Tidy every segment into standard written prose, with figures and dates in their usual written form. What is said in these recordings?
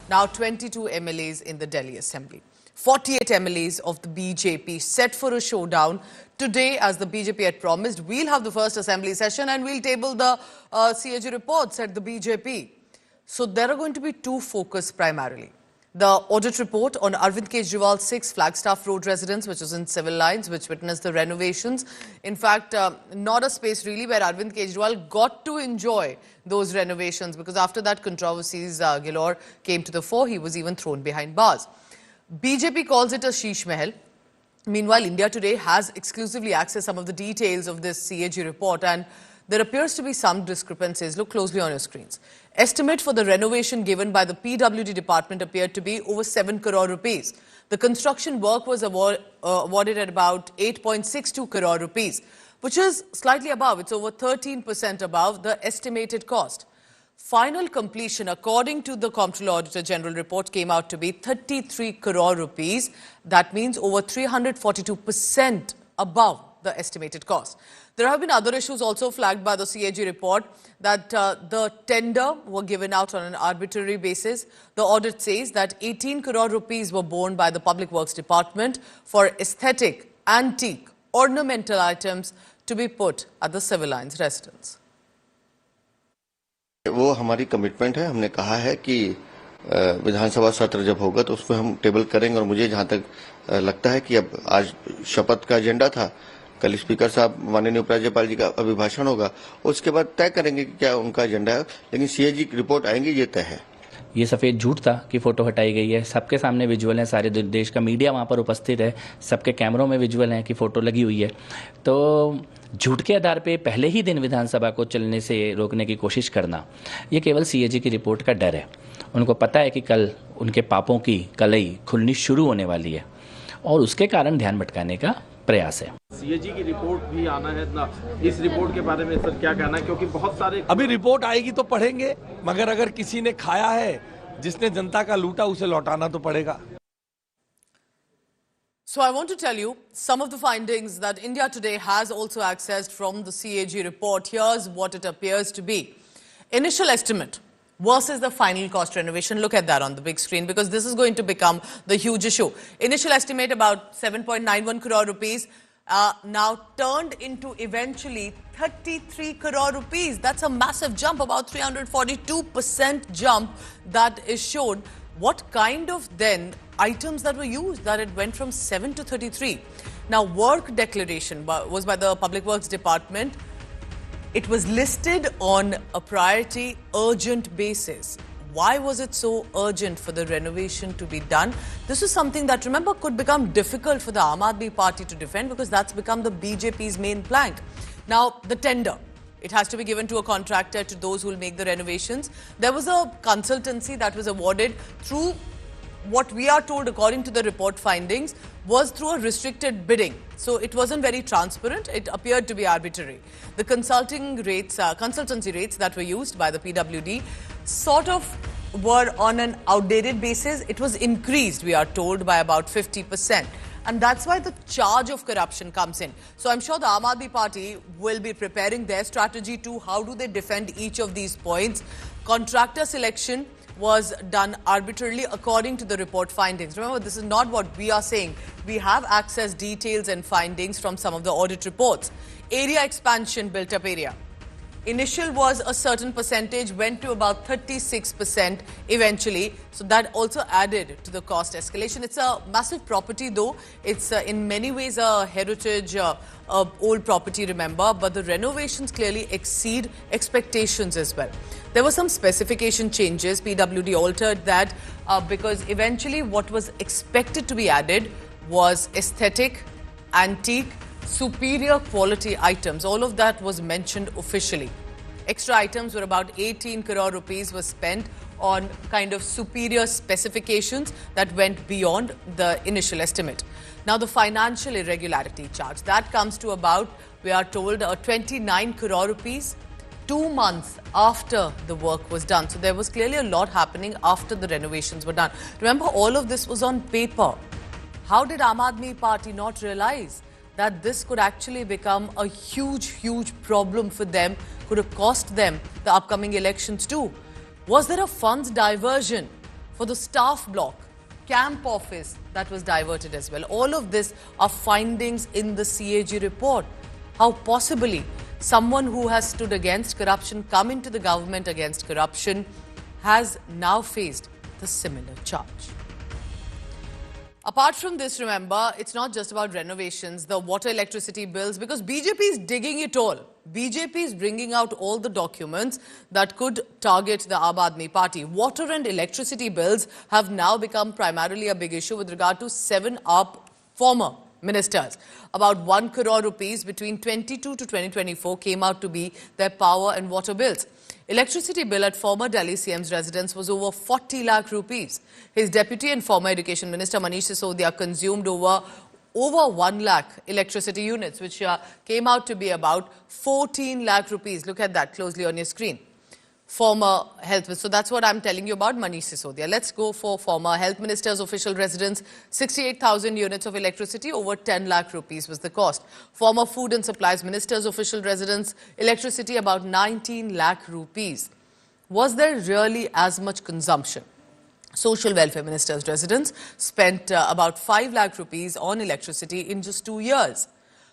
Now 22 MLAs in the Delhi Assembly. 48 MLAs of the BJP set for a showdown. Today, as the BJP had promised, we'll have the first assembly session and we'll table the CAG reports at the BJP. So there are going to be two focus primarily. The audit report on Arvind Kejriwal's 6 Flagstaff Road residents, which was in civil lines, which witnessed the renovations. In fact, not a space really where Arvind Kejriwal got to enjoy those renovations, because after that controversies galore came to the fore. He was even thrown behind bars. BJP calls it a sheesh mahal. Meanwhile, India Today has exclusively accessed some of the details of this CAG report, and there appears to be some discrepancies. Look closely on your screens. Estimate for the renovation given by the PWD department appeared to be over 7 crore rupees. The construction work was awarded at about 8.62 crore rupees, which is slightly above. It's over 13% above the estimated cost. Final completion, according to the Comptroller Auditor General report, came out to be 33 crore rupees. That means over 342% above the estimated cost. There have been other issues also flagged by the CAG report, that the tender were given out on an arbitrary basis. The audit says that 18 crore rupees were borne by the Public Works Department for aesthetic, antique, ornamental items to be put at the civil lines residence. वो हमारी commitment है। हमने कहा है कि विधानसभा सत्र जब होगा तो उसको हम टेबल करेंगे, और मुझे जहां तक लगता है कि अब आज शपथ का एजेंडा था, कल स्पीकर साहब माननीय उपराज्यपाल जी का अभिभाषण होगा, उसके बाद तय करेंगे कि क्या उनका एजेंडा है। लेकिन सीएजी की रिपोर्ट आएंगी, ये तय है। ये सफ़ेद झूठ था कि फ़ोटो हटाई गई है। सबके सामने विजुअल है, सारे देश का मीडिया वहाँ पर उपस्थित है, सबके कैमरों में विजुअल है कि फ़ोटो लगी हुई है। तो झूठ के आधार पे पहले ही दिन विधानसभा को चलने से रोकने की कोशिश करना, ये केवल सीएजी की रिपोर्ट का डर है। उनको पता है कि कल उनके पापों की कलई खुलनी शुरू होने वाली है, और उसके कारण ध्यान भटकाने का प्रयास है। सीएजी की रिपोर्ट भी आना है ना, इस रिपोर्ट के बारे में सर क्या कहना है, क्योंकि बहुत सारे अभी रिपोर्ट आएगी तो पढ़ेंगे, मगर अगर किसी ने खाया है, जिसने जनता का लूटा, उसे लौटाना तो पड़ेगा। So I want to tell you some of the findings that India Today has also accessed from the CAG report. Here's what it appears to be. Initial estimate versus the final cost renovation. Look at that on the big screen, because this is going to become the huge issue. Initial estimate about 7.91 crore rupees, now turned into eventually 33 crore rupees. That's a massive jump, about 342% jump that is shown. What kind of then items that were used, that it went from 7 to 33? Now, work declaration was by the Public Works Department. It was listed on a priority urgent basis. Why was it so urgent for the renovation to be done? This is something that, remember, could become difficult for the Aam Aadmi Party to defend, because that's become the BJP's main plank. Now, the tender. It has to be given to a contractor, to those who will make the renovations. There was a consultancy that was awarded through, what we are told according to the report findings, was through a restricted bidding. So it wasn't very transparent. It appeared to be arbitrary. The consulting rates, consultancy rates that were used by the PWD sort of were on an outdated basis. It was increased, we are told, by about 50%. And that's why the charge of corruption comes in. So I'm sure the Aam Aadmi Party will be preparing their strategy too. How do they defend each of these points? Contractor selection was done arbitrarily according to the report findings. Remember, this is not what we are saying. We have accessed details and findings from some of the audit reports. Area expansion, built up area. Initial was a certain percentage, went to about 36% eventually. So that also added to the cost escalation. It's a massive property though. It's in many ways a heritage, old property, remember. But the renovations clearly exceed expectations as well. There were some specification changes. PWD altered that because eventually what was expected to be added was aesthetic, antique, superior quality items. All of that was mentioned officially. Extra items were about 18 crore rupees was spent on kind of superior specifications that went beyond the initial estimate. Now, the financial irregularity charge, that comes to about, we are told, 29 crore rupees 2 months after the work was done. So there was clearly a lot happening after the renovations were done. Remember, all of this was on paper. How did Aam Aadmi Party not realize that this could actually become a huge problem for them, could have cost them the upcoming elections too? Was there a funds diversion for the staff block, camp office that was diverted as well. All of this are findings in the CAG report. How possibly someone who has stood against corruption, come into the government against corruption, has now faced the similar charge. Apart from this, remember, it's not just about renovations, the water, electricity bills, because BJP is digging it all. BJP is bringing out all the documents that could target the Aam Aadmi Party. Water and electricity bills have now become primarily a big issue with regard to 7 former ministers. About 1 crore rupees between 22 to 2024 came out to be their power and water bills. Electricity bill at former Delhi CM's residence was over 40 lakh rupees. His deputy and former education minister Manish Sisodia consumed over 1 lakh electricity units, which came out to be about 14 lakh rupees. Look at that closely on your screen. Former health, so that's what I'm telling you about Manish Sisodia. Let's go for former health minister's official residence. 68,000 units of electricity, over 10 lakh rupees was the cost. Former food and supplies minister's official residence, electricity about 19 lakh rupees. Was there really as much consumption? Social welfare minister's residence spent about 5 lakh rupees on electricity in just 2 years.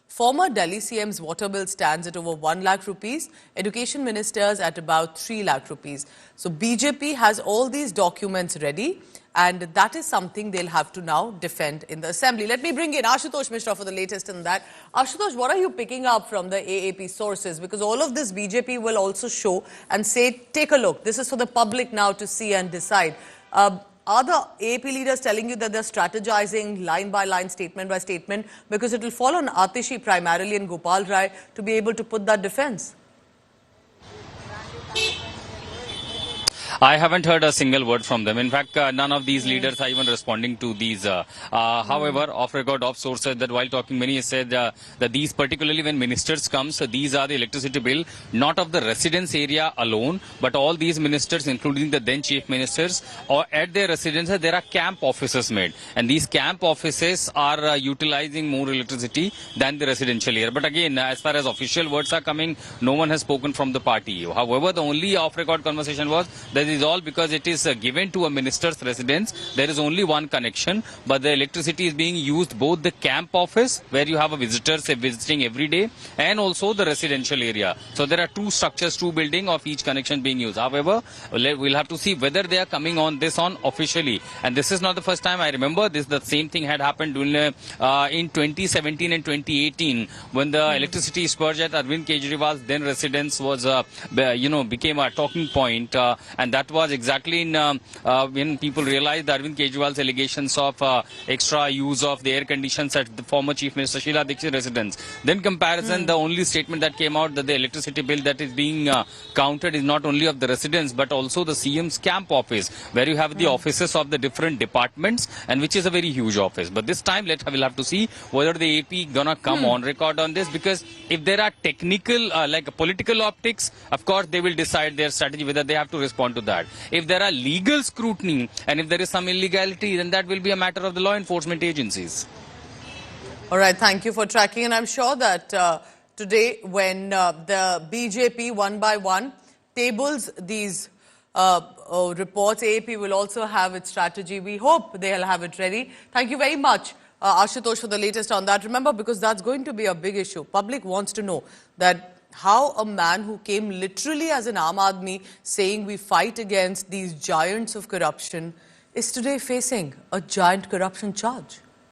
Former Delhi CM's water bill stands at over 1 lakh rupees, education ministers at about 3 lakh rupees. So BJP has all these documents ready, and that is something they'll have to now defend in the assembly. Let me bring in Ashutosh Mishra for the latest in that. Ashutosh, what are you picking up from the AAP sources? Because all of this BJP will also show and say, take a look. This is for the public now to see and decide. Are the AAP leaders telling you that they're strategizing line by line, statement by statement? Because it will fall on Atishi primarily and Gopal Rai to be able to put that defense. I haven't heard a single word from them. In fact, none of these leaders are even responding to these. However, off record, off sources, that while talking, many said that these, particularly when ministers come, so these are the electricity bill, not of the residence area alone, but all these ministers, including the then chief ministers, or at their residences, there are camp offices made. And these camp offices are utilizing more electricity than the residential area. But again, as far as official words are coming, no one has spoken from the party. However, the only off record conversation was that is all because it is given to a minister's residence. There is only one connection, but the electricity is being used both the camp office, where you have a visitor visiting every day, and also the residential area. So there are 2 structures, 2 buildings of each connection being used. However, we'll have to see whether they are coming on this on officially. And this is not the first time. I remember the same thing had happened in 2017 and 2018 when the electricity spurge at Arvind Kejriwal's then residence was, became a talking point, and that was exactly in, when people realized Arvind Kejriwal's allegations of extra use of the air conditions at the former Chief Minister Sheila Dixit's residence. Then comparison, the only statement that came out that the electricity bill that is being counted is not only of the residents but also the CM's camp office, where you have the offices of the different departments, and which is a very huge office. But this time we'll have to see whether the AP gonna come on record on this, because if there are technical like political optics, of course they will decide their strategy whether they have to respond to that. If there are legal scrutiny and if there is some illegality, then that will be a matter of the law enforcement agencies. All right, thank you for tracking. And I'm sure that today when the BJP one by one tables these reports, AAP will also have its strategy. We hope they'll have it ready. Thank you very much, Ashutosh, for the latest on that. Remember, because that's going to be a big issue. Public wants to know that how a man who came literally as an Aam Aadmi saying we fight against these giants of corruption is today facing a giant corruption charge.